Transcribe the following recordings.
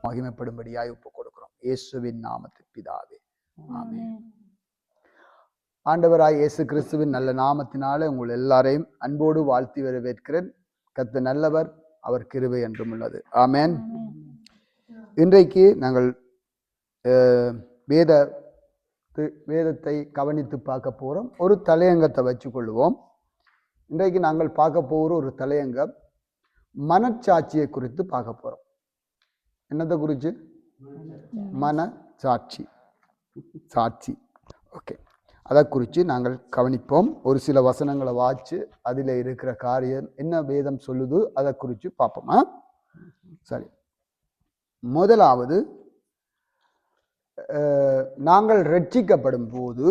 மகிமைப்படும்படியாய் ஒப்புக் கொடுக்கிறோம். இயேசுவின் நாமத்தில் பிதாவே, ஆமென். ஆண்டவராய் இயேசு கிறிஸ்துவின் நல்ல நாமத்தினால உங்கள் எல்லாரையும் அன்போடு வாழ்த்தி வரவேற்கிறேன். கர்த்தர் நல்லவர், அவர் கிருபை என்றும் உள்ளது. ஆமென். இன்றைக்கு நாங்கள் வேதத்தை கவனித்து பார்க்க போறோம். ஒரு தலையங்கத்தை வச்சு கொள்வோம். இன்றைக்கு நாங்கள் பார்க்க போகிற ஒரு தலையங்கம் மனச்சாட்சியை குறித்து பார்க்க போறோம். என்னத்தை குறித்து? மனச்சாட்சி, சாட்சி. ஓகே, அதை குறித்து நாங்கள் கவனிப்போம். ஒரு சில வசனங்களை வாச்சு அதில் இருக்கிற காரியம் என்ன வேதம் சொல்லுது அதை குறித்து பார்ப்போமா? சரி, முதலாவது நாங்கள் ரட்சிக்கப்படும் போது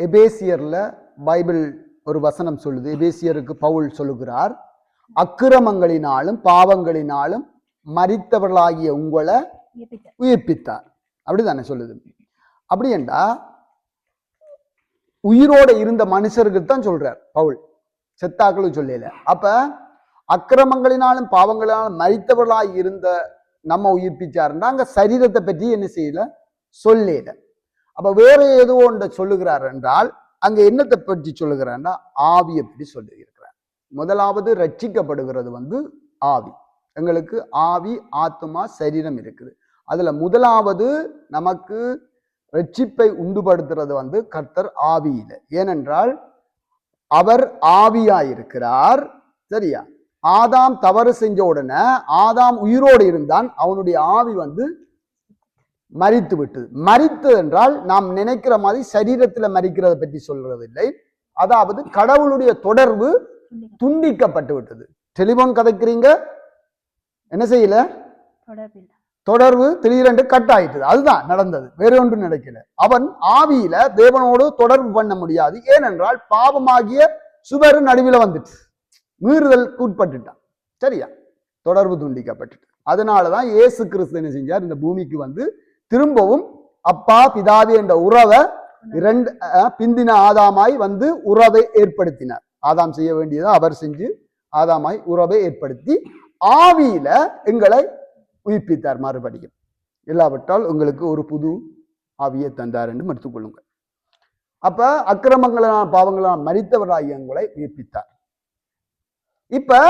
எபேசியர்ல பைபிள் ஒரு வசனம் சொல்லுது. எபேசியருக்கு பவுல் சொல்லுகிறார், அக்கிரமங்களினாலும் பாவங்களினாலும் மரித்தவர்களாகிய உங்களை உயிர்ப்பித்தார். அப்படிதானே சொல்லுது. அப்படி என்றா உயிரோட இருந்த மனுஷருக்கு தான் சொல்றார் பவுல், செத்தாக்களும் சொல்லல. அப்ப அக்கிரமங்களினாலும் பாவங்களினாலும் மரித்தவர்களாய் இருந்த நம்ம உயிர்ப்பிச்சாருன்னா அங்க சரீரத்தை பற்றி என்ன செய்யல, சொல்லல. அப்ப வேற ஏதோ ஒன்றை சொல்லுகிறார் என்றால் அங்க என்னத்தை பற்றி சொல்லுகிறார்னா ஆவியை பற்றி சொல்லி இருக்கிறார். முதலாவது ரட்சிக்கப்படுகிறது ஆவி. எங்களுக்கு ஆவி, ஆத்மா, சரீரம் இருக்குது. அதுல முதலாவது நமக்கு ரட்சிப்பை உண்டுபடுத்துறது கர்த்தர் ஆவியில. ஏனென்றால் அவர் ஆவியாயிருக்கிறார். சரியா? ஆதாம் தவறு செஞ்ச உடனே ஆதாம் உயிரோடு இருந்தான், அவனுடைய ஆவி மரித்து விட்டது. மரித்து என்றால் நாம் நினைக்கிற மாதிரி சரீரத்துல மரிக்கிறத பற்றி சொல்றதில்லை. அதாவது கடவுளுடைய தொடர்பு துண்டிக்கப்பட்டு விட்டது. டெலிபோன் கதைக்கிறீங்க, என்ன செய்யல, தொடர்பு திடீரென்று கட் ஆயிட்டது. அதுதான் நடந்தது, வேற ஒன்றும் நடக்கல. அவன் ஆவியில தேவனோடு தொடர்பு பண்ண முடியாது. ஏனென்றால் பாவமாகிய சுவர் நடுவில் வந்துட்டு மீறுதலுக்கு உட்பட்டுட்டான். சரியா? தொடர்பு துண்டிக்கப்பட்டுட்டு. அதனாலதான் இயேசு கிறிஸ்து என்ன செஞ்சார், இந்த பூமிக்கு திரும்பவும் அப்பா பிதாவி என்ற உறவை பிந்தின ஆதாமாய் உறவை ஏற்படுத்தினார். ஆதாம் செய்ய வேண்டியதை அவர் செஞ்சு ஆதாமாய் உறவை ஏற்படுத்தி ஆவியில எங்களை உயிர்ப்பித்தார் மறுபடியும். இல்லாவிட்டால் உங்களுக்கு ஒரு புது ஆவியை தந்தார் என்று எடுத்துக்கொள்ளுங்கள். அப்ப அக்கிரமங்களான பாவங்களான மரித்தவராகிய எங்களை உயிர்ப்பித்தார். இப்ப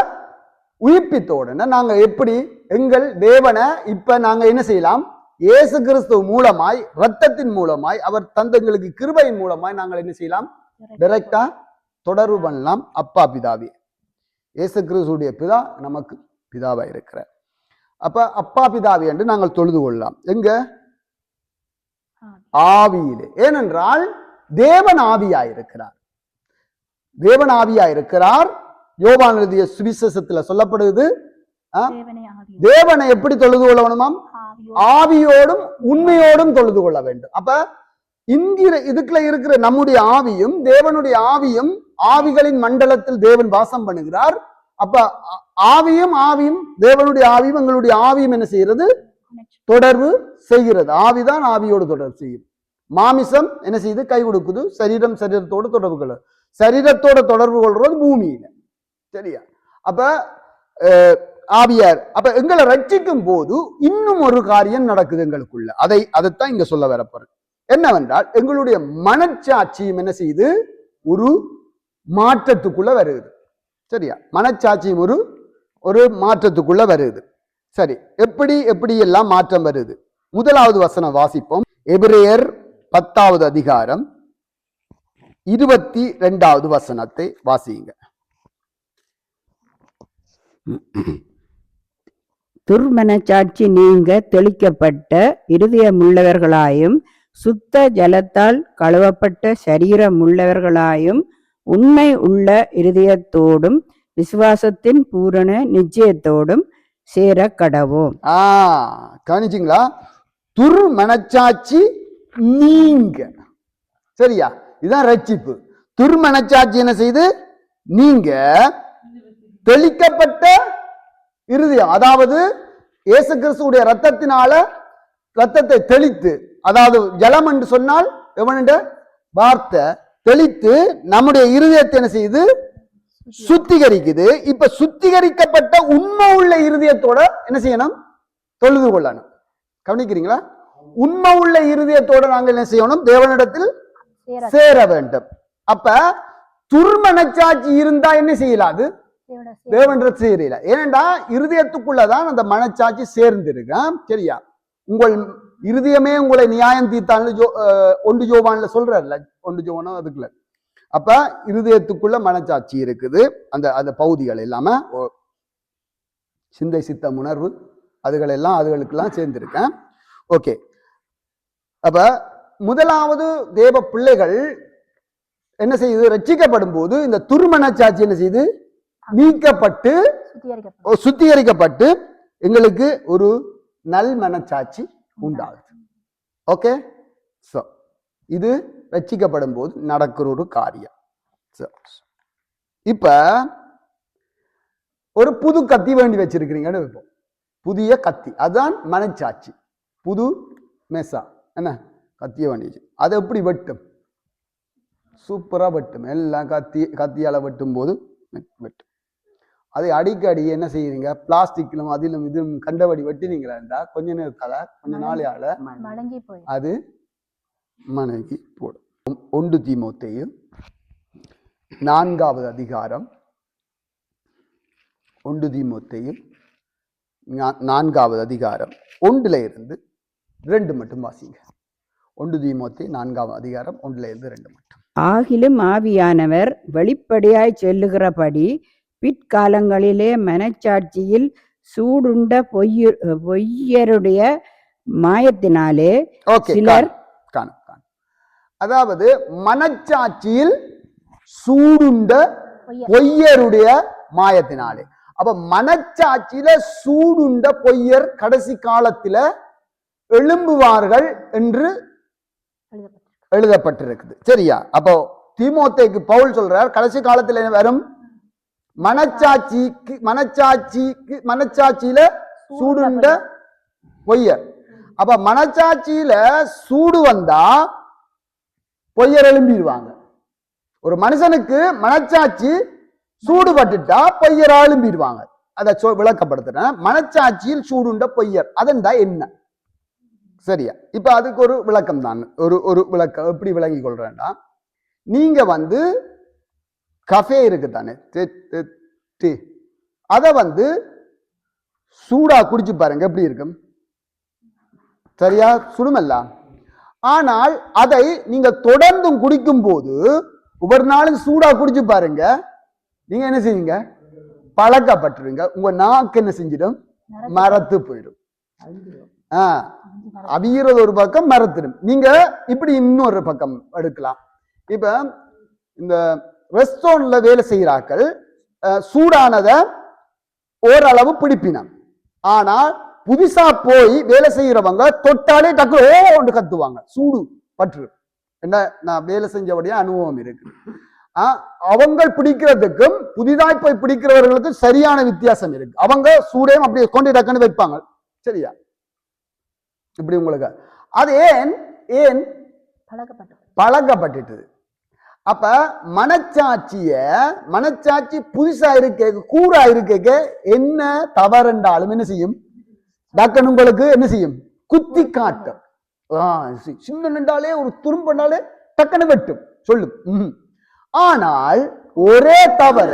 உயிர்ப்பித்த உடனே நாங்க எப்படி எங்கள் தேவனை இப்ப நாங்க என்ன செய்யலாம்? இயேசு கிறிஸ்து மூலமாய், இரத்தத்தின் மூலமாய், அவர் தந்தங்களுக்கு கிருபையின் மூலமாய் நாங்கள் என்ன செய்யலாம்? டைரக்டா தொடர்பு பண்ணலாம் அப்பா பிதாவே. இயேசு கிறிஸ்துடைய பிதா நமக்கு பிதாவா இருக்கிறார். அப்ப அப்பா பிதாவி என்று நாங்கள் தொழுது கொள்ளலாம். எங்க? ஆவியிலே. ஏனென்றால் தேவன் ஆவியாயிருக்கிறார். தேவன் ஆவியாயிருக்கிறார். யோவான் எழுதிய சுவிசேஷத்துல சொல்லப்படுது, தேவனை எப்படி தொழுது கொள்ள வேணுமாம்? ஆவியோடும் உண்மையோடும் தொழுது கொள்ள வேண்டும். அப்ப இதுக்குள்ள இருக்கிற நம்முடைய ஆவியும் தேவனுடைய ஆவியும், ஆவிகளின் மண்டலத்தில் தேவன் வாசம் பண்ணுகிறார். அப்ப ஆவியும் தேவனுடைய ஆவியும் எங்களுடைய ஆவியும் என்ன செய்யறது? தொடர்பு செய்கிறது. ஆவிதான் ஆவியோடு தொடர்பு செய்யும். மாமிசம் என்ன செய்யுது? கை கொடுக்குது. சரீரம் சரீரத்தோடு தொடர்பு கொள்ள, சரீரத்தோட தொடர்பு கொள்றது பூமியில. சரியா? அப்ப ஆவியார் அப்ப எங்களை ரட்சிக்கும் போது இன்னும் ஒரு காரியம் நடக்குது எங்களுக்குள்ள. அதைத்தான் இங்க சொல்ல வரப்போறேன். என்னவென்றால் எங்களுடைய மனச்சாட்சியும் என்ன செய்யுது? ஒரு மாற்றத்துக்குள்ள வருது. சரியா? மனச்சாட்சியும் ஒரு மாற்றத்துக்குள்ள வருது. சரி, எப்படி எல்லாம் மாற்றம் வருது? முதலாவது வசனம் வாசிப்போம். எபிரேயர் 10வது அதிகாரம் 22வது வசனத்தை வாசியுங்க. துர்மனச்சாட்சி நீங்க தெளிக்கப்பட்ட இருதயமுள்ளவர்களாயும் சுத்த ஜலத்தால் கழுவப்பட்ட சரீரமுள்ளவர்களாயும் உண்மை உள்ள இருதயத்தோடும் விசுவாசத்தின் பூரண நிச்சயத்தோடும் சேர கடவோம். கவனிச்சிங்களா? துர்மனச்சாட்சி நீங்க. சரியா? இதுதான் ரட்சிப்பு. துர்மனச்சாட்சி என்ன செய்து? நீங்க தெளிக்கப்பட்ட இருதயம், அதாவது இயேசு கிறிஸ்துடைய ரத்தத்தை தெளித்து, அதாவது ஜலம் என்று சொன்னால் எவனுடைய வார்த்தை தெளித்து நம்முடைய இருதயத்தை என்ன செய்து? சுத்திகரிக்குது. இப்ப சுத்திகரிக்கப்பட்ட உண்மை உள்ள இருதயத்தோட என்ன செய்யணும்? தொழுது கொள்ளணும். கவனிக்கிறீங்களா? உண்மை உள்ள இருதயத்தோட நாங்கள் என்ன செய்யணும்? தேவனிடத்தில் சேர வேண்டும். அப்ப துர்மனச்சாட்சி இருந்தா என்ன செய்யலாது? தேவனிடத்தில் சேரல. ஏனென்றா இருதயத்துக்குள்ளதான் அந்த மனச்சாட்சி சேர்ந்திருக்கு. சரியா? உங்கள் இருதயமே உங்களை நியாயம் தீர்த்தான்னு 1 யோவான்ல சொல்றாருல, 1 யோவானோ அதுக்குள்ள. அப்ப இருதயத்துக்குள்ள மனச்சாட்சி இருக்குது. அந்த பகுதிகள் இல்லாம சிந்தை சித்தம் உணர்வு அதுகளுக்கெல்லாம் சேர்ந்திருக்கேன். ஓகே. அப்ப முதலாவது தேவ பிள்ளைகள் என்ன செய்யுது? ரட்சிக்கப்படும் போது இந்த துர்மனச்சாட்சி என்ன செய்யுது? நீக்கப்பட்டு சுத்திகரிக்கப்பட்டு எங்களுக்கு ஒரு நல் மனச்சாட்சி உண்டாகுது. ஓகே. சோ இது ரட்சிக்கப்படும் போது நடக்கிற ஒரு காரியம். இப்ப ஒரு புது கத்தி வேண்டி வச்சிருக்கிறீங்கன்னு வைப்போம். புதிய கத்தி, அதுதான் மனச்சாட்சி. புது மெசா என்ன கத்திய வேண்டிச்சு. அதை எப்படி வெட்டும்? சூப்பரா வெட்டும். எல்லாம் கத்தியால வெட்டும் போது வெட்டும். அதை அடிக்கடி என்ன செய்யறீங்க? பிளாஸ்டிக்லும் அதிலும் இதுவும் கண்டபடி வெட்டினீங்களா கொஞ்ச நேரத்தால கொஞ்ச நாளையால அது மணங்கி போடும். 1 தீமோத்தேயு 4வது அதிகாரம், 1 தீமோத்தேயு 4வது அதிகாரம் 1ல இருந்து 2 மட்டும் வாசிங்க. 1 தீமோத்தேயு 4வது அதிகாரம் 1ல இருந்து 2 மட்டும். ஆகிலும் ஆவியானவர் வெளிப்படையாய் சொல்லுகிறபடி பிற்காலங்களிலே மனச்சாட்சியில் சூடுண்ட பொய்யருடைய மாயத்தினாலே சிலர் அதாவது மனச்சாட்சியில் சூடுண்ட பொய்யருடைய மாயத்தினாலே. அப்ப மனச்சாட்சியில சூடுண்ட பொய்யர் கடைசி காலத்தில எழும்புவார்கள் என்று எழுதப்பட்டிருக்குது. சரியா? அப்போ தீமோத்தேயுக்கு பவுல் சொல்றார், கடைசி காலத்தில் என்ன வரும்? மனச்சாட்சியில சூடுண்ட பொய்யர். அப்ப மனச்சாட்சியில சூடு வந்தா பொய்யர் எழும்பிடுவாங்க. ஒரு மனுஷனுக்கு மனச்சாட்சி சூடுபட்டுட்டா பொய்யர் எழும்பிடுவாங்க. அதை விளக்கப்படுத்துறேன். மனச்சாட்சியில் சூடுண்ட பொய்யர் அதன்டா என்ன? சரியா? இப்ப அதுக்கு ஒரு விளக்கம் தான். ஒரு விளக்கம் எப்படி விளங்கி கொள்றேன்டா, நீங்க கஃபே இருக்கு தானே, அத சூடா குடிச்சு பாருங்க, எப்படி இருக்கும்? சரியா? சுடுமல்ல. ஆனால் அதை நீங்க தொடர்ந்தும் குடிக்கும் போது ஒவ்வொரு நாளும் சூடா குடிச்சு பாருங்க, நீங்க என்ன செய்வீங்க? பழக்கப்பட்டுருங்க. உங்க நாக்கு என்ன செஞ்சிடும்? மரத்து போயிடும். அவியறது ஒரு பக்கம், மரத்திடும். நீங்க இப்படி இன்னொரு பக்கம் எடுக்கலாம். இப்ப இந்த ரெஸ்டாரண்ட்ல வேலை செய்கிறார்கள், சூடானத ஓரளவு பிடிப்பினம். ஆனால் புதுசா போய் வேலை செய்யறவங்க தொட்டாலே டக்கு ஒன்று கத்துவாங்க, சூடு பற்று. என்ன, நான் வேலை செஞ்சபடியா அனுபவம் இருக்கு. அவங்க பிடிக்கிறதுக்கும் புதிதாய் போய் பிடிக்கிறவர்களுக்கும் சரியான வித்தியாசம் இருக்கு. அவங்க சூடையும் அப்படியே கொண்டு டக்குன்னு வைப்பாங்க. சரியா? இப்படி உங்களுக்கு அது ஏன் பழக்கப்பட்டுட்டது. அப்ப மனச்சாட்சி புதுசா இருக்க, கூறா இருக்க, என்ன தவறுண்டாலும் என்ன செய்யும்? டக்குன்னு உங்களுக்கு என்ன செய்யும்? குத்தி காட்டும். சின்ன நின்றாலே ஒரு துரும்புனாலே டக்குன்னு வெட்டும், சொல்லும். ஆனால் ஒரே தவற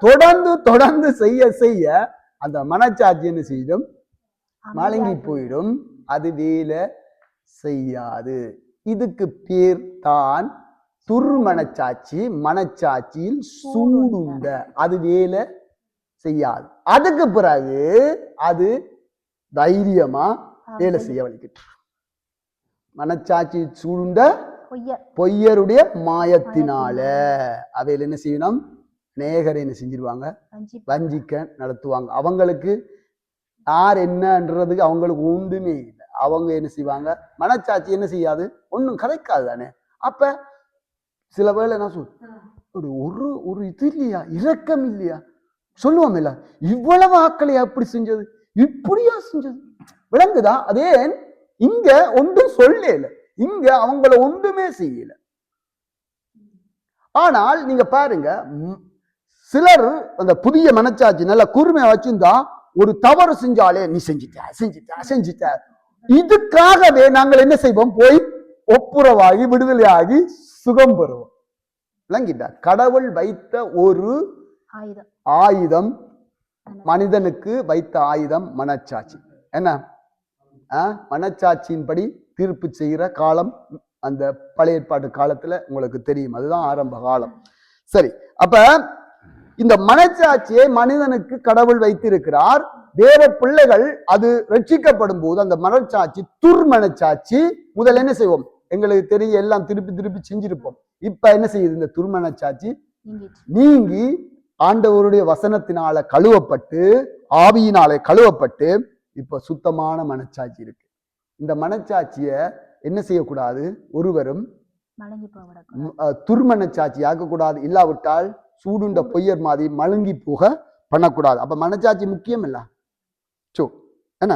தொடர்ந்து செய்ய அந்த மனச்சாட்சி என்ன செய்யும்? மலங்கி போயிடும். அது வேலை செய்யாது. இதுக்கு பேர் தான் துர்மனச்சாட்சி. மனச்சாட்சியில் சூடுண்ட, அது வேலை செய்யாது. அதுக்கு பிறகு அது தைரியமா வேலை செய்ய வலிக்கிட்டு. மனச்சாட்சி சூடுண்ட பொய்யருடைய மாயத்தினால அவையில் என்ன செய்யணும்? நேகரை என்ன செஞ்சிருவாங்க? வஞ்சிக்க நடத்துவாங்க. அவங்களுக்கு யார் என்னன்றதுக்கு அவங்களுக்கு ஒன்றுமே இல்லை. அவங்க என்ன செய்வாங்க? மனச்சாட்சி என்ன செய்யாது? ஒன்றும் கதைக்காது தானே. அப்ப சில வேளை என்ன ஒரு இது இல்லையா, இரக்கம் இல்லையா, சொல்லுவோம் இல்ல, இவ்வளவு ஆக்களை அப்படி செஞ்சது, இப்படியா செஞ்சது, விளங்குதா? அதே இங்க ஒன்றும் சொல்லல, இங்க அவங்கள ஒன்றுமே செய்யல. ஆனால் நீங்க பாருங்க, சிலர் அந்த புதிய மனச்சாட்சி நல்ல கூர்மையா வச்சிருந்தா ஒரு தவறு செஞ்சாலே நீ செஞ்சிட்ட இதுக்காகவே நாங்கள் என்ன செய்வோம், போய் ஒப்புரவாகி விடுதலையாகி சுகம் பெறுவோம். விளங்கிட்டா? கடவுள் வைத்த ஒரு ஆயுதம், மனிதனுக்கு வைத்த ஆயுதம் மனச்சாட்சி. என்ன மனச்சாட்சியின்படி தீர்ப்பு செய்கிற காலம் அந்த பழைய ஏற்பாட்டு காலத்துல உங்களுக்கு தெரியும், அதுதான் ஆரம்ப காலம். சரி, அப்ப இந்த மனச்சாட்சியை மனிதனுக்கு கடவுள் வைத்திருக்கிறார். வேற பிள்ளைகள் அது ரட்சிக்கப்படும் போது அந்த மனச்சாட்சி துர்மனச்சாட்சி முதல்ல என்ன செய்வோம், எங்களுக்கு தெரியும், எல்லாம் திருப்பி திருப்பி செஞ்சிருப்போம். இப்ப என்ன செய்யுது, இந்த துர்மனச்சாட்சி நீங்கி ஆண்டவருடைய வசனத்தினால கழுவப்பட்டு ஆவியினாலே கழுவப்பட்டு இப்ப சுத்தமான மனச்சாட்சி இருக்கு. இந்த மனச்சாட்சிய என்ன செய்யக்கூடாது, ஒருவரும் துர்மனச்சாட்சி ஆக்கக்கூடாது. இல்லாவிட்டால் சூடுண்ட பொய்யர் மாதிரி மழுங்கி போக பண்ணக்கூடாது. அப்ப மனச்சாட்சி முக்கியம் இல்ல? என்ன?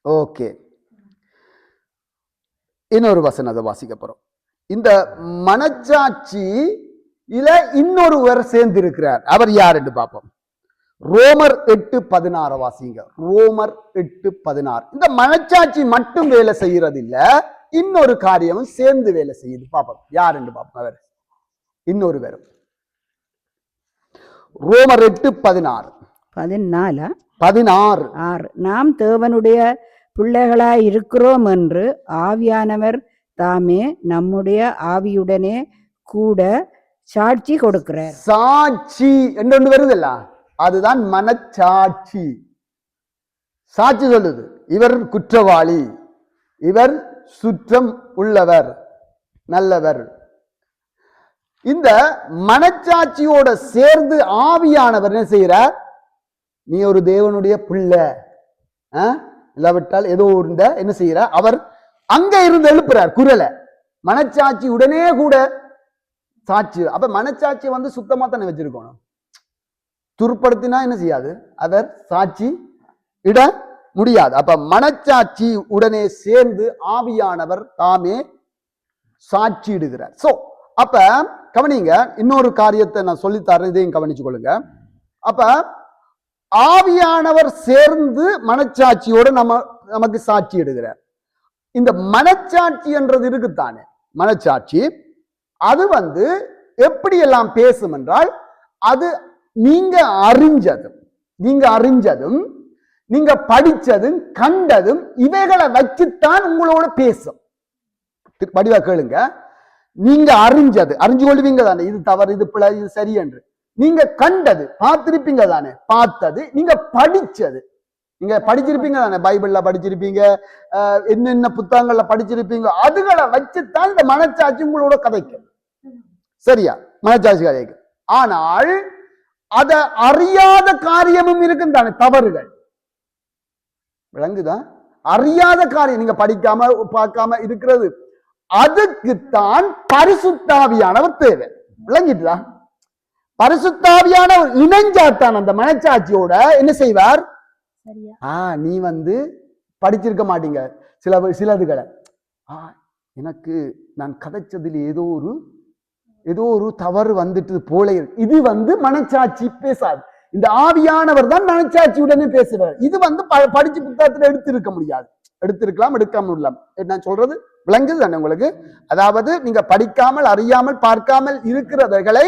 ஓகே, இன்னொரு வசனத்தை வாசிக்க போறோம். இந்த மனச்சாட்சி இல இன்னொருவர் சேர்ந்து இருக்கிறார். அவர் யார் என்று பார்ப்போம். ரோமர் 8:16 வாசிங்க. ரோமர் 8:16. இந்த மனச்சாட்சி மட்டும் வேலை செய்யறது இல்ல, இன்னொரு காரியமும் சேர்ந்து வேலை செய்யுது. பார்ப்போம் யார் என்று பார்ப்போம். அவர் இன்னொரு பேரும். ரோமர் 8:16. நாம் தேவனுடைய பிள்ளைகளாய் இருக்கிறோம் என்று ஆவியானவர் தாமே நம்முடைய ஆவியுடனே கூட சாட்சி கொடுக்கிறார். சாட்சி என்று வருதுல்ல, அதுதான் மனச்சாட்சி. சாட்சி சொல்லுது, இவர் குற்றவாளி, இவர் சுற்றம் உள்ளவர், நல்லவர். இந்த மனச்சாட்சியோட சேர்ந்து ஆவியானவர் என்ன செய்யறார், நீ ஒரு தேவனுடைய பிள்ளை இல்லாவிட்டால் ஏதோ என்ன செய்யற, அவர் அங்க இருந்து எழுப்புறார் குரலை. மனச்சாட்சி உடனே கூட சாட்சி. அப்ப மனச்சாட்சி சுத்தமா தானே வச்சிருக்கணும். துருப்படுத்தினா என்ன செய்யாது, அவர் சாட்சி இட முடியாது. அப்ப மனச்சாட்சி உடனே சேர்ந்து ஆவியானவர் தாமே சாட்சி இடுகிறார். சோ அப்ப கவனிங்க, இன்னொரு காரியத்தை நான் சொல்லித்தரேன், இதையும் கவனிச்சு கொள்ளுங்க. அப்ப ஆவியானவர் சேர்ந்து மனச்சாட்சியோட நமக்கு சாட்சி இடுகிறார். இந்த மனச்சாட்சி என்றது இருக்குத்தானே, மனச்சாட்சி அது எப்படி எல்லாம் பேசும் என்றால், அது நீங்க அறிஞ்சதும் நீங்க படிச்சதும் கண்டதும் இவைகளை வச்சுத்தான் உங்களோட பேசும். படிவா கேளுங்க. நீங்க அறிஞ்சு கொள்வீங்க தானே, இது தவறு, இது பிழை, இது சரி என்று. நீங்க கண்டது பார்த்திருப்பீங்க தானே, பார்த்தது நீங்க படிச்சது, நீங்க படிச்சிருப்பீங்க தானே, பைபிள்ல படிச்சிருப்பீங்க, என்னென்ன புத்தகங்கள்ல படிச்சிருப்பீங்க. அதுகளை வச்சுத்தான் இந்த மனச்சாட்சி உங்களோட கதைக்கும். சரியா? மனச்சாட்சி கதைக்கும். ஆனால் அத அறியாத காரியமும் இருக்கும் தானே, தவறுகள். விளங்குதான்? அறியாத காரியம் நீங்க படிக்காம பார்க்காம இருக்கிறது, அதுக்குத்தான் பரிசுத்தாவியானவர் தேவை. விளங்கிட்டுதா? பரிசுத்தாவியானவர் இணைஞ்சாத்தான் அந்த மனச்சாட்சியோட என்ன செய்வார், நீ படிச்சிருக்க மாட்டீங்க சிலதுகளை, எனக்கு நான் கதைச்சதில் ஏதோ ஒரு தவறு வந்துட்டு போல இது மனச்சாட்சி பேசாது. இந்த ஆவியானவர் தான் மனச்சாட்சியுடனே பேசுவார். இது படிச்சு புத்தகத்துல எடுத்திருக்க முடியாது. எடுத்திருக்கலாம், எடுக்காம முடியலாம். நான் சொல்றது விளங்குது தானே உங்களுக்கு? அதாவது நீங்க படிக்காமல் அறியாமல் பார்க்காமல் இருக்கிறவர்களை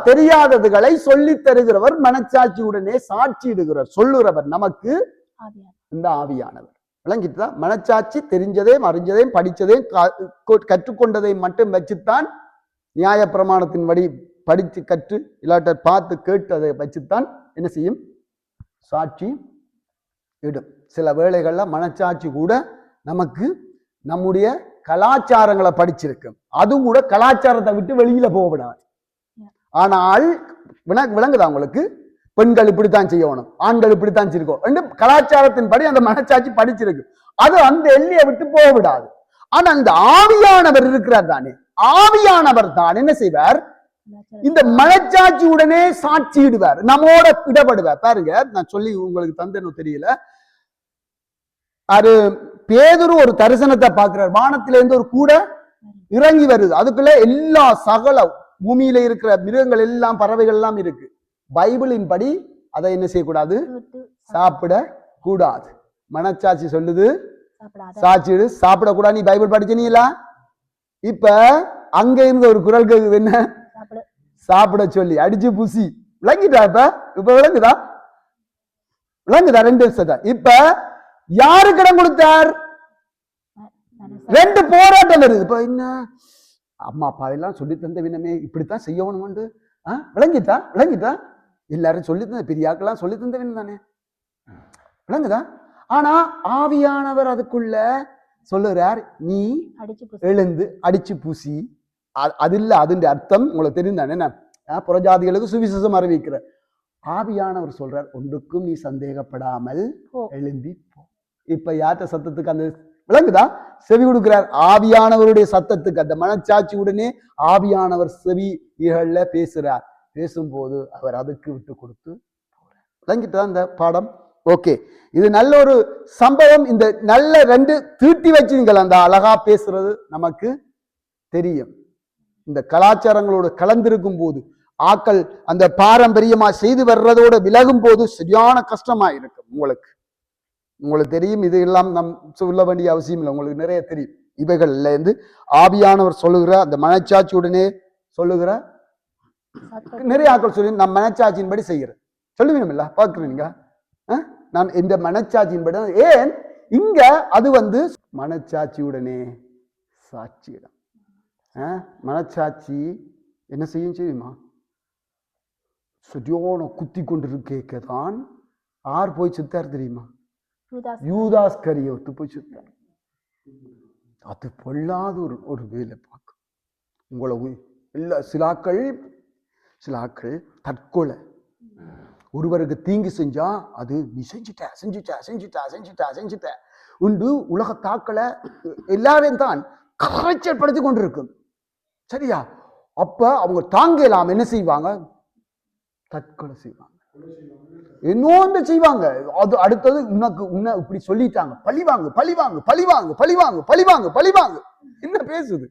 தெரியாததுகளை சொல்லி தருகிறவர் மனச்சாட்சியுடனே சாட்சியிடுகிறவர், சொல்லுறவர் நமக்கு இந்த ஆவியானவர். விளங்கிட்டுதான்? மனச்சாட்சி தெரிஞ்சதையும் அறிஞ்சதையும் படிச்சதையும் கற்றுக்கொண்டதையும் மட்டும் வச்சுத்தான், நியாய பிரமாணத்தின்படி படித்து கற்று இல்லாட்ட பார்த்து கேட்டதை வச்சுத்தான் என்ன செய்யும், சாட்சி இடும். சில வேளைகள்ல மனச்சாட்சி கூட நமக்கு நம்முடைய கலாச்சாரங்களை படிச்சிருக்கு, அது கூட கலாச்சாரத்தை விட்டு வெளியில போகக்கூடாது. ஆனால் விளங்குதா உங்களுக்கு, பெண்கள் இப்படித்தான் செய்யணும், ஆண்கள் இப்படித்தான் செய்யணும், கலாச்சாரத்தின்படி அந்த மனச்சாட்சி படிச்சிருக்கு, அது அந்த எல்லையை விட்டு போக விடாது. ஆனா இந்த ஆவியானவர் இருக்கிறார் தானே, ஆவியானவர் தான் என்ன செய்வார், இந்த மனச்சாட்சி உடனே சாட்சியிடுவார், நம்மோட இடப்படுவார். பாருங்க, நான் சொல்லி உங்களுக்கு தந்தேன்னு தெரியல, அது பேதுரு ஒரு தரிசனத்தை பார்க்கிறார், வானத்திலிருந்து ஒரு கூட இறங்கி வருது, அதுக்குள்ள எல்லா சகல பூமியில இருக்கிற மிருகங்கள் எல்லாம் பறவைகள் எல்லாம் இருக்கு. பைபிளின் படி அதை என்ன செய்யக்கூடாது? சாப்பிட கூடாது. மனச்சாட்சி சொல்லுது சாட்சிடு சாப்பிடக்கூடாது. நீ பைபிள் படிச்சீங்களா? இப்ப அங்க இருந்த ஒரு குரல் கேக்குது, என்ன? சாப்பிட சொல்லி அடிச்சு புசி. விளங்கிட்டா? இப்ப விளங்குதா? விளங்குதா? 2 வருஷம். இப்ப யாருக்கு இடம் கொடுத்தார்? 2 போராட்டம் வருது. இப்ப என்ன, அம்மா அப்பா எல்லாம் சொல்லி தந்த வினமே இப்படித்தான் செய்யணும். விளங்கிட்டா? விளங்கிட்டா? எல்லாரும் சொல்லி தந்த பெரியாக்கெல்லாம் சொல்லி தந்த வினம் தானே. விளங்குதா? ஆனா ஆவியானவர் அதுக்குள்ள சொல்லுறார், நீ எழுந்து அடிச்சு பூசி. அது இல்ல, அதுன்ற அர்த்தம் உங்களுக்கு தெரிந்தானே. புறஜாதிகளுக்கு சுவிசேஷம் அறிவிக்கிற ஆவியானவர் சொல்றார், ஒன்றுக்கும் நீ சந்தேகப்படாமல் எழுந்தி போ. இப்ப யார்ட்ட சத்தத்துக்கு அந்த விளங்குதா? செவி கொடுக்கிறார் ஆவியானவருடைய சத்தத்துக்கு. அந்த மனச்சாட்சி உடனே ஆவியானவர் செவிகள்ல பேசுறார். பேசும்போது அவர் அதுக்கு விட்டு கொடுத்து போறார். விளங்கிட்டா அந்த பாடம்? ஓகே, இது நல்ல ஒரு சம்பவம். இந்த நல்ல 2 தீட்டி வச்சுங்கள். அந்த அழகா பேசுறது நமக்கு தெரியும். இந்த கலாச்சாரங்களோடு கலந்திருக்கும் போது, ஆக்கள் அந்த பாரம்பரியமா செய்து வர்றதோட விலகும் போது சரியான கஷ்டமா இருக்கும். உங்களுக்கு தெரியும். இது எல்லாம் நம் சொல்ல வேண்டிய அவசியம் இல்லை, உங்களுக்கு நிறைய தெரியும். இவைகள்ல இருந்து ஆவியானவர் சொல்லுகிற அந்த மனச்சாட்சியுடனே சொல்லுகிற நிறைய ஆக்கள் சொல்லி நம் மனச்சாட்சியின்படி செய்கிறேன் சொல்லுவீங்க இல்ல? பாக்குறீங்க, நான் இந்த மனச்சாட்சியின்படி. ஏன் இங்க அது மனச்சாட்சியுடனே சாட்சியிடம். மனச்சாட்சி என்ன செய்யும் செய்யுமா? சரியான குத்தி கொண்டிருக்கேதான் யார் போய் சுத்தார் தெரியுமா? யூதாஸ் கரியோத்து போய் சுத்தார். அது பொல்லாத ஒரு வேலை பார்க்கும் உங்களை. இல்ல சிலாக்கள் தற்கொலை. ஒருவருக்கு தீங்கு செஞ்சா அது நீ செஞ்சுட்ட உண்டு உலக தாக்களை எல்லாரையும் தான் கரைச்சல் படுத்தி கொண்டிருக்கும். சரியா? அப்ப அவங்க தாங்க இல்லாம என்ன செய்வாங்க? தற்கொலை செய்வாங்க, இன்னொன்று செய்வாங்க. அது அடுத்தது உன்னை இப்படி சொல்லிட்டாங்க, பழிவாங்க. என்ன பேசுது?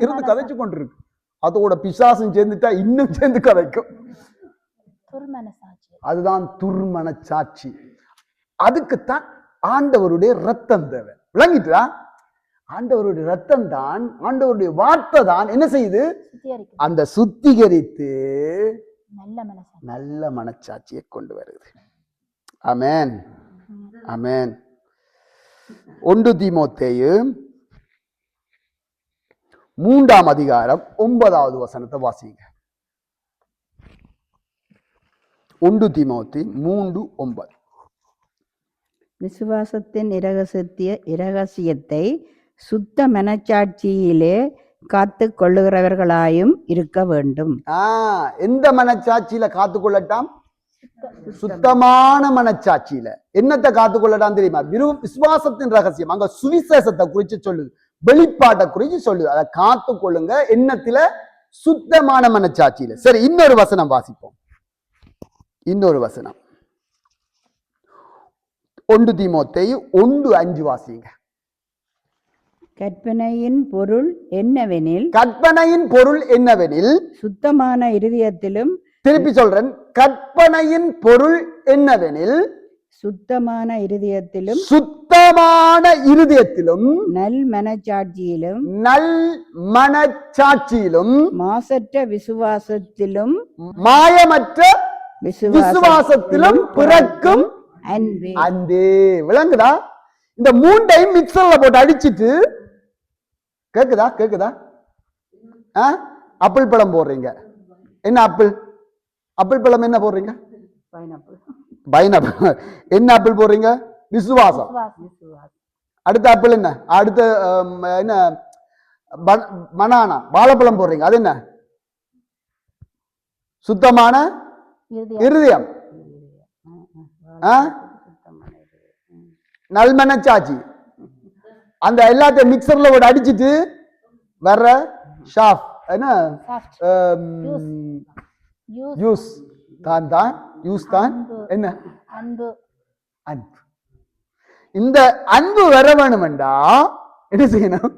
இருந்து கதைச்சு கொண்டிருக்கு. அதோட பிசாசும் சேர்ந்துட்டா இன்னும் சேர்ந்து கதைக்கும். அதுதான் துர்மனச்சாட்சி. அதுக்குத்தான் ஆண்டவருடைய ரத்தம் தேவை. விளங்கிட்டா? ஆண்டவருடைய ரத்தம் தான், ஆண்டவருடைய வார்த்தை தான் என்ன செய்யுது? அந்த சுத்திகரித்து நல்ல மனச்சாட்சியை கொண்டு வருது. ஆமென், ஆமென். 1 தீமோத்தேயு 3ஆம் அதிகாரம் 9வது வசனத்தை வாசிங்க. 1 தீமோத்தி 3:9. விசுவாசத்தின் இரகசியத்தை சுத்த மனச்சாட்சியிலே காத்து கொள்ளுகிறவர்களாயும் இருக்க வேண்டும். எந்த மனச்சாட்சியில காத்து கொள்ளட்டாம்? சுத்தமான மனச்சாட்சியில. என்னத்தை காத்து கொள்ளட்டாம் தெரியுமா? விசுவாசத்தின் ரகசியம். அங்க சுவிசேஷத்தை குறிச்சு சொல்லுது, வெளிப்பாட்டை குறிச்சு சொல்லுது. அதை காத்து கொள்ளுங்க. எண்ணத்துல? சுத்தமான மனச்சாட்சியில. சரி, இன்னொரு வசனம் வாசிப்போம். இன்னொரு வசனம் 1 தீமோத்தேயு 1:5 வாசிங்க. கற்பனையின் பொருள் என்னவெனில் சுத்தமான இருதயத்திலும். திருப்பி சொல்றேன், கற்பனையின் பொருள் என்னவெனில் சுத்தமான இருதயத்திலும் நல் மனச்சாட்சியிலும் மாசற்ற விசுவாசத்திலும் மாயமற்ற விசுவாசத்திலும் பிறக்கும் அன்பே. விளங்குதா? இந்த 3ஐயும் மிக்சர்ல போட்டு அடிச்சிட்டு, கேக்குதா? ஆப்பிள் பழம் போடுறீங்க. என்ன ஆப்பிள் பழம் என்ன போடுறீங்க? பைனாப்பிள். என்ன ஆப்பிள் போடுறீங்க? விசுவாசம். அடுத்த ஆப்பிள் என்ன? அடுத்த என்ன? பனானா, வாழைப்பழம் போடுறீங்க. அது என்ன? சுத்தமான இருதயம். நல்மனச்சாட்சி. அந்த எல்லாத்தையும் மிக்சர்ல ஒரு அடிச்சிட்டு வர்ற ஷாஃப் என்ன? யூஸ் தான் என்ன? அன்பு. இந்த அன்பு வர வேணுமெண்டா என்ன செய்யணும்?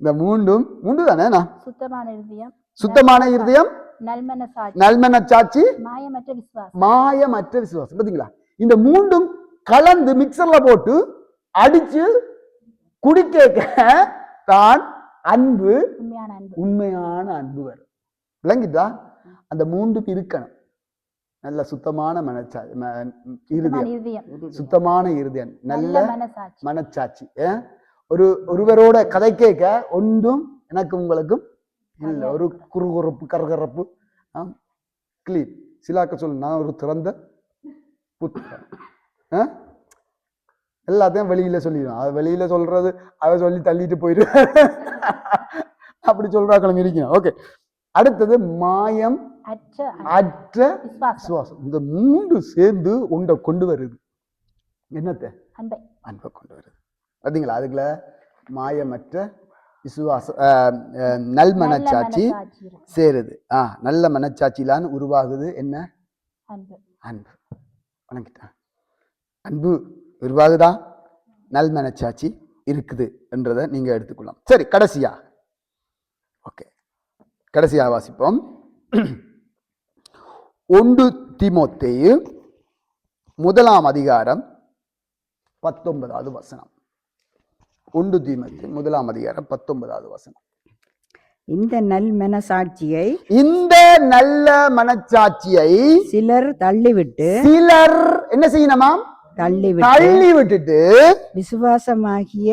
இந்த மூன்று தானே, சுத்தமான இருதயம், சுத்தமான இருதயம், நல்மனசாட்சி, நல்மனச்சாட்சி, மாயமற்ற விசுவாசம். மாயமற்ற விசுவாசம். பாத்தீங்களா, இந்த மூன்றும் கலந்து மிக்சர்ல போட்டு அடிச்சு குடிக்க தான் அன்பு, உண்மையான அன்பு. உண்மையான அன்பு வரும். விளங்கிட்டா? அந்த மூன்றும் இருக்கணும். நல்ல சுத்தமான இருதயம், சுத்தமான இருதயம், நல்ல மனசாட்சி, மனச்சாட்சி. ஒருவரோட கதை கேட்க ஒன்றும் எனக்கு உங்களுக்கும் இல்ல, ஒரு குறுகுறுப்பு கரகரப்பு கிளீன் சிலாக்க சொல்லு. நான் ஒரு திறந்த புத்தகம். எல்லாத்தையும் வெளியில சொல்லிடுவேன். அது வெளியில சொல்றது அவ சொல்லி தள்ளிட்டு போயிடு அப்படி சொல்றாக்களும் இருக்கணும். ஓகே, அடுத்தது மாயம் அற்ற விசுவாசம். இந்த மூன்று சேர்ந்து உண்டை கொண்டு வருது. என்னத்தை? அன்பை கொண்டு வருது. பாத்தீங்களா? அதுக்குள்ள மாயமற்ற விசுவாசம், நல் மனச்சாட்சி சேருது. நல்ல மனச்சாட்சியிலான்னு உருவாகுது என்ன? அன்பு. வணங்கிட்டா? அன்பு உருவாகுதா? நல் மனச்சாட்சி இருக்குது என்றதை நீங்க எடுத்துக்கொள்ளலாம். சரி, கடைசியா ஓகே, கடைசியா வாசிப்போம். 1 தீமோத்தேயு 1 அதிகாரம் 19வது வசனம். 1 தீமோத்தேயு 1 அதிகாரம் 19வது வசனம். இந்த நல் மனசாட்சியை, இந்த நல்ல மனச்சாட்சியை சிலர் தள்ளிவிட்டு, சிலர் என்ன செய்யணுமா? தள்ளி விட்டுட்டு விசுவாசமாகிய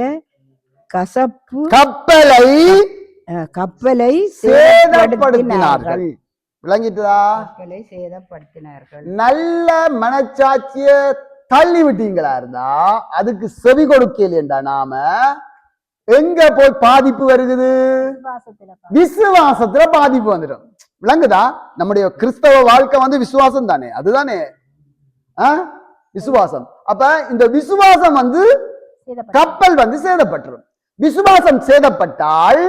கப்பலை சேதப்படுத்தினார்கள். விளங்கிட்டதா? சேதப்படுத்தினார்கள். நல்ல மனச்சாட்சிய தள்ளி விட்டீங்களா இருந்தா அதுக்கு செவி கொடுக்கலையேண்டா நாம எங்க போய் பாதிப்பு வருகுது? விசுவாசத்துல பாதிப்பு வந்துடும். விளங்குதா? நம்முடைய கிறிஸ்தவ வாழ்க்கை விசுவாசம் தானே, அதுதானே விசுவாசம். அப்ப இந்த விசுவாசம் கப்பல் சேதப்பட்டுரும். விசுவாசம் சேதப்பட்டால்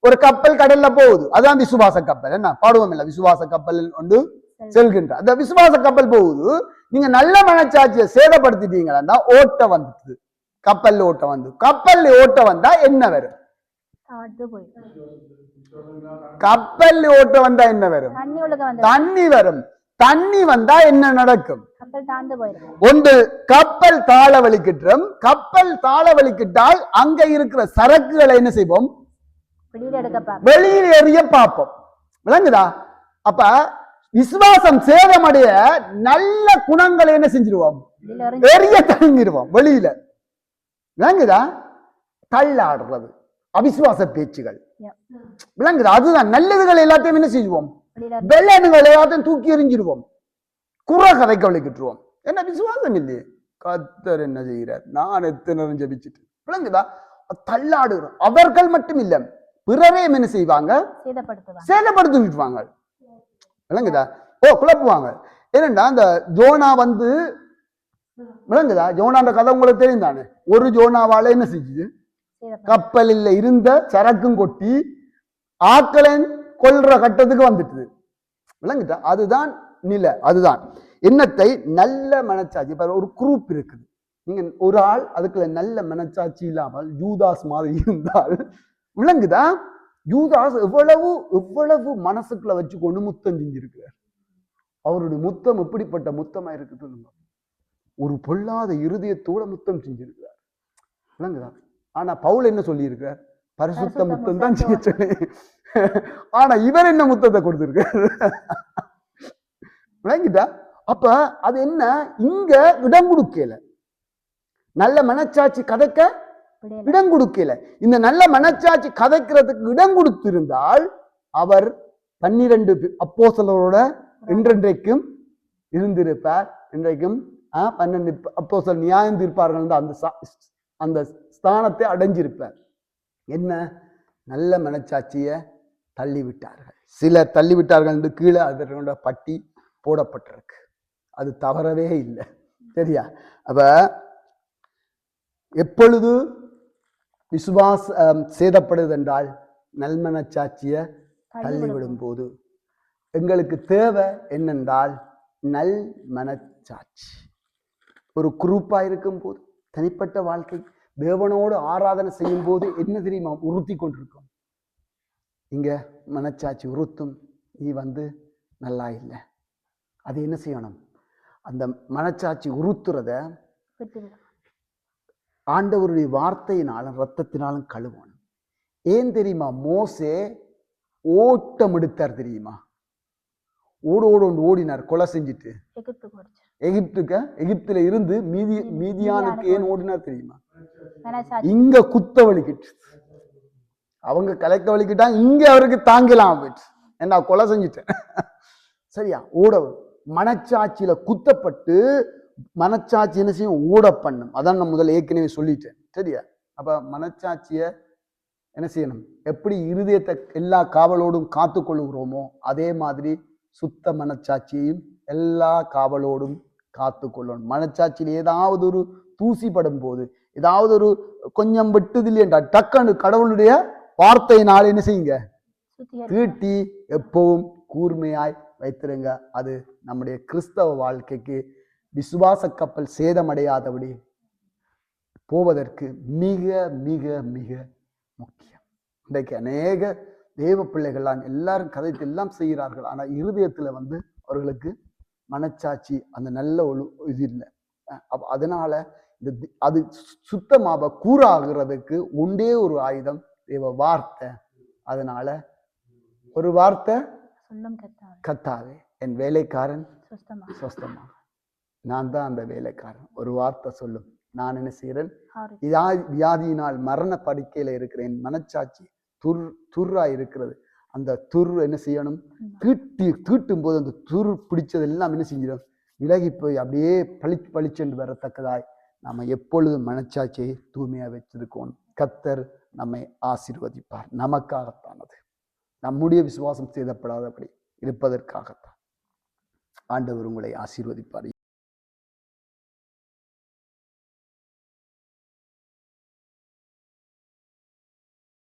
ஒரு கப்பல் கடல்ல போகுது, அதான் விசுவாச கப்பல். என்ன பாடுவோம் இல்ல, விசுவாச கப்பல் ஒன்று செல்கின்ற அந்த விசுவாச கப்பல் போகுது. நீங்க நல்ல மனச்சாட்சியை சேதப்படுத்திட்டீங்கன்னா ஓட்ட வந்துடுது. கப்பல் ஓட்ட வந்தா என்ன வரும்? கப்பல் ஓட்ட வந்தா என்ன வரும்? தண்ணி வரும். தண்ணி வந்தா என்ன நடக்கும்? ஒன்று, கப்பல் தாழ வலிக்கிட்டோம். கப்பல் தாழ வலிக்கிட்டால் அங்க இருக்கிற சரக்குகளை என்ன செய்வோம்? வெளியில் எறிய பார்ப்போம். விளங்குதா? அப்ப விசுவாசம் சேதமடைய நல்ல குணங்களை என்ன செஞ்சிருவோம்? எரிய தங்கிடுவோம் வெளியில. விளங்குதா? தள்ளாடுறது அவிசுவாச பேச்சுகள். விளங்குதா? அதுதான் நல்லதுகள் எல்லாத்தையும் என்ன செய்வோம்? வெள்ளனுகள் எல்லாத்தையும் தூக்கி எறிஞ்சிருவோம். குற கதை கவலைக்கிட்டுருவோம். என்ன விசுவாசம் இல்லையே? கர்த்தர் என்ன செய்கிறார்? நான் எத்தனை ஜபிச்சுட்டு. விளங்குதா? தள்ளாடுகிறோம். அவர்கள் மட்டும் இல்ல, பிறரையும் என்ன செய்வாங்க? சேதப்படுத்தி விட்டுவாங்க. விளங்குதா? குழப்புவாங்க. ஏனண்டா அந்த ஜோனா விளங்குதா? ஜோனா அந்த கதை உங்களுக்கு தெரியும் தானே. ஒரு ஜோனாவால என்ன செஞ்சு கப்பலில் இருந்த சரக்கும் கொட்டி ஆக்களின் கொல்ற கட்டத்துக்கு வந்துட்டு. விளங்குதா? அதுதான் நிலை. அதுதான் எண்ணத்தை நல்ல மனச்சாட்சி. ஒரு குரூப் இருக்குது. நீங்க ஒரு ஆள் அதுக்குள்ள நல்ல மனச்சாட்சி இல்லாமல் யூதாஸ் மாதிரி இருந்தால், விளங்குதா? யூதாஸ் எவ்வளவு மனசுக்குள்ள வச்சு கொண்டு முத்தம் செஞ்சிருக்கிறார். அவருடைய முத்தம் எப்படிப்பட்ட முத்தமா இருக்குது? ஒரு பொல்லாத இருதயத்தோட முத்தம் செஞ்சிருக்கிறார். விளங்குதா? ஆனா பவுல் என்ன சொல்லி இருக்கிறார்? பரிசுத்த முத்தம் தான் செய்ய சொல்லி. ஆனா இவர் என்ன முத்தத்தை கொடுத்திருக்காரு? விளங்கிட்டா? அப்ப அது என்ன? இங்க இடம் கொடுக்கல. நல்ல மனச்சாட்சி கதைக்க இடம் கொடுக்கல. இந்த நல்ல மனச்சாட்சி கதைக்கிறதுக்கு இடம் கொடுத்திருந்தால் அவர் 12 அப்போஸ்தலரோட என்றென்றைக்கும் இருந்திருப்பார். இன்றைக்கும் 12 அப்போஸ்தலர் நியாயம் தீர்ப்பார்கள் அந்த ஸ்தானத்தை அடைஞ்சிருப்பார். என்ன? நல்ல மனச்சாட்சிய தள்ளிவிட்டார்கள். சிலர் தள்ளிவிட்டார்கள் என்று கீழே அதனோட பட்டி போடப்பட்டிருக்கு. அது தவறவே இல்லை. சரியா? அப்ப எப்பொழுது விசுவாசம் சேதப்படுது என்றால் நல்மனச்சாட்சிய தள்ளிவிடும் போது. எங்களுக்கு தேவை என்னென்றால் நல் மனச்சாட்சி. ஒரு குரூப்பா இருக்கும் போது, தனிப்பட்ட வாழ்க்கை தேவனோடு ஆராதனை செய்யும் போது என்ன தெரியுமா உறுத்தி கொண்டிருக்கும்? இங்க மனச்சாட்சி உறுத்தும், நீ வந்து நல்லா இல்லை. அது என்ன செய்யணும்? அந்த மனச்சாட்சி உறுத்துறத விட்டுவிடும். ஆண்டவருடைய வார்த்தையினாலும் ரத்தத்தினாலும் கழுவணும். ஏன் தெரியுமா? மோசே ஓட்டம் எடுத்தார் தெரியுமா? ஓடு ஓடினார் கொலை செஞ்சுட்டு. எகிப்துக்கு ஓடிச்சு. எகிப்துல இருந்து மீதியானுக்கு ஏன் ஓடினார் தெரியுமா? மனசாட்சி. இங்க குத்த வலிக்கிட்டு, அவங்க கலைக்க வலிக்கிட்டா, இங்க அவருக்கு தாங்கலாம் போயிட்டு, என்ன கொலை செஞ்சுட்டேன். சரியா? ஓட மனச்சாட்சியில குத்தப்பட்டு மனச்சாட்சி என்ன செய்யும்? ஓட பண்ணும். அதான் நான் முதல்ல ஏற்கனவே சொல்லிட்டேன். சரியா? அப்ப மனச்சாட்சிய என்ன செய்யணும்? எப்படி இருதயத்தை எல்லா காவலோடும் காத்து கொள்ளுகிறோமோ அதே மாதிரி சுத்த மனச்சாட்சியையும் எல்லா காவலோடும் காத்து கொள்ளணும். மனச்சாட்சியில் ஏதாவது ஒரு தூசி படும் போது, ஏதாவது ஒரு கொஞ்சம் வெட்டுது இல்லையண்டா, டக்குன்னு கடவுளுடைய வார்த்தையினால் என்ன செய்யுங்க? தீட்டி எப்பவும் கூர்மையாய் வைத்திருங்க. அது நம்முடைய கிறிஸ்தவ வாழ்க்கைக்கு விசுவாச கப்பல் சேதமடையாதபடி போவதற்கு மிக மிக மிக முக்கியம். இன்றைக்கு அநேக தேவ பிள்ளைகள்லாம் எல்லாரும் கதைத்து எல்லாம் செய்கிறார்கள். ஆனா இருதயத்துல வந்து அவர்களுக்கு மனச்சாட்சி அந்த நல்ல இது இல்லை. அதனால அது சுத்தமாக கூறாகிறதுக்கு ஒன்றே ஒரு ஆயுதம், தேவ வார்த்தை. அதனால ஒரு வார்த்தை, சொல்லும் கர்த்தாவே என் வேலைக்காரன் சுத்தமாக. சுத்தமாக. நான் தான் அந்த வேலைக்காரன். ஒரு வார்த்தை சொல்லும், நான் என்ன செய்யறேன்? வியாதியினால் மரண படுக்கையில இருக்கிறேன். மனச்சாட்சி துர்ரா இருக்கிறது. அந்த துர் என்ன செய்யணும்? தீட்டும் போது அந்த துர் பிடிச்சது எல்லாம் என்ன செஞ்சிடும்? விலகி போய் அப்படியே பளிச்சென்று வரத்தக்கதாய் நாம எப்பொழுதும் மனச்சாட்சியை தூய்மையா வச்சிருக்கோம். கர்த்தர் நம்மை ஆசீர்வதிப்பார். நமக்காகத்தானது, நம்முடைய விசுவாசம் சேதப்படாதபடி இருப்பதற்காகத்தான். ஆண்டவர் உங்களை ஆசீர்வதிப்பார்.